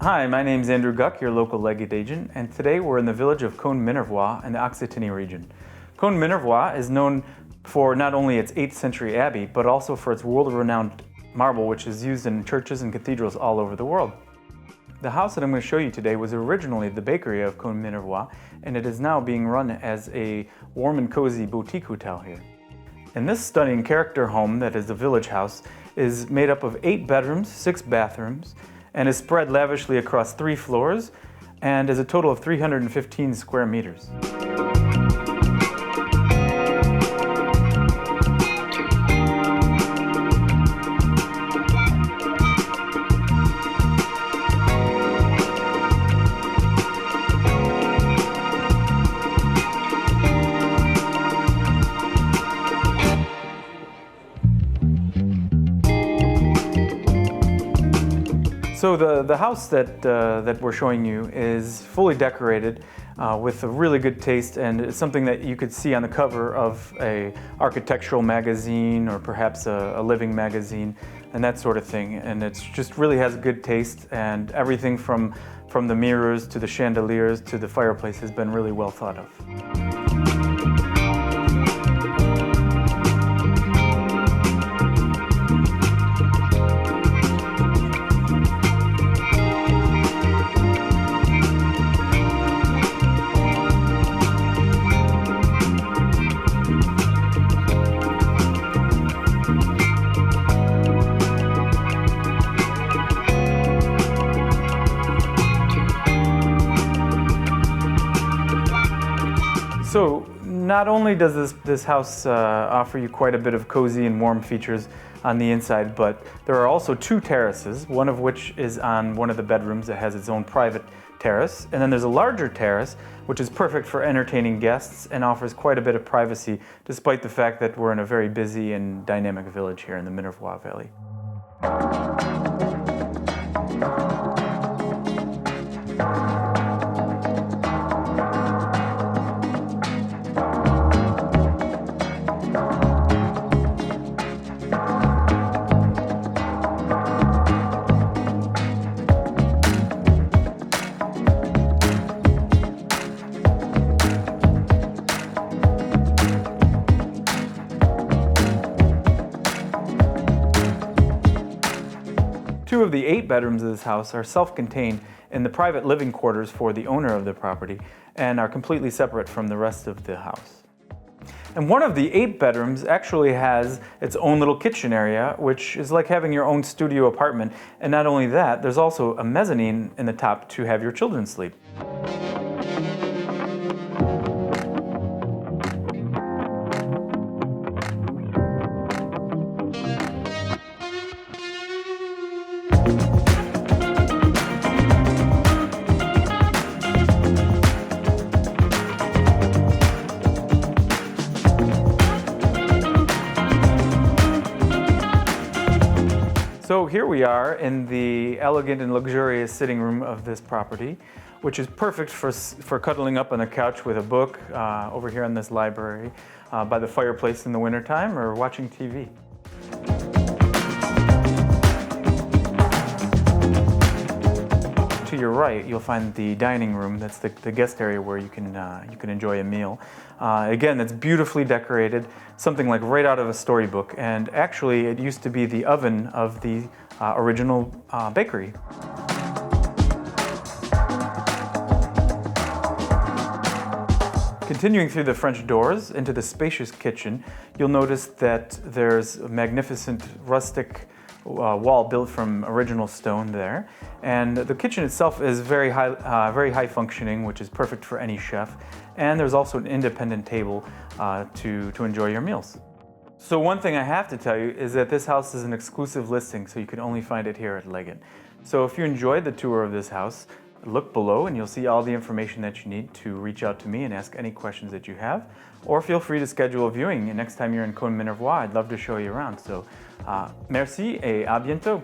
Hi, my name is Andrew Guck, your local Leggett agent, and today we're in the village of Cône-Minervois in the Occitanie region. Cône-Minervois is known for not only its 8th century abbey, but also for its world-renowned marble, which is used in churches and cathedrals all over the world. The house that I'm going to show you today was originally the bakery of Cône-Minervois, and it is now being run as a warm and cozy boutique hotel here. And this stunning character home that is the village house is made up of 8 bedrooms, 6 bathrooms, and is spread lavishly across 3 floors and is a total of 315 square meters. So the house that we're showing you is fully decorated with a really good taste, and it's something that you could see on the cover of a architectural magazine or perhaps a living magazine and that sort of thing. And it just really has good taste, and everything from the mirrors to the chandeliers to the fireplace has been really well thought of. So not only does this house offer you quite a bit of cozy and warm features on the inside, but there are also 2 terraces, one of which is on one of the bedrooms that has its own private terrace. And then there's a larger terrace, which is perfect for entertaining guests and offers quite a bit of privacy, despite the fact that we're in a very busy and dynamic village here in the Minervois Valley. Two of the 8 bedrooms of this house are self-contained in the private living quarters for the owner of the property and are completely separate from the rest of the house. And one of the 8 bedrooms actually has its own little kitchen area, which is like having your own studio apartment. And not only that, there's also a mezzanine in the top to have your children sleep. So here we are in the elegant and luxurious sitting room of this property, which is perfect for cuddling up on the couch with a book over here in this library, by the fireplace in the wintertime, or watching TV. To your right, you'll find the dining room. That's the guest area where you can enjoy a meal. Again, it's beautifully decorated, something like right out of a storybook. And actually, it used to be the oven of the original bakery. Continuing through the French doors into the spacious kitchen, you'll notice that there's a magnificent rustic wall built from original stone there, and the kitchen itself is very high functioning, which is perfect for any chef. And there's also an independent table to enjoy your meals. So one thing I have to tell you is that this house is an exclusive listing, so you can only find it here at Leggett. So if you enjoyed the tour of this house, look below and you'll see all the information that you need to reach out to me and ask any questions that you have. Or feel free to schedule a viewing, and next time you're in Cône-Minervois, I'd love to show you around. So merci et à bientôt.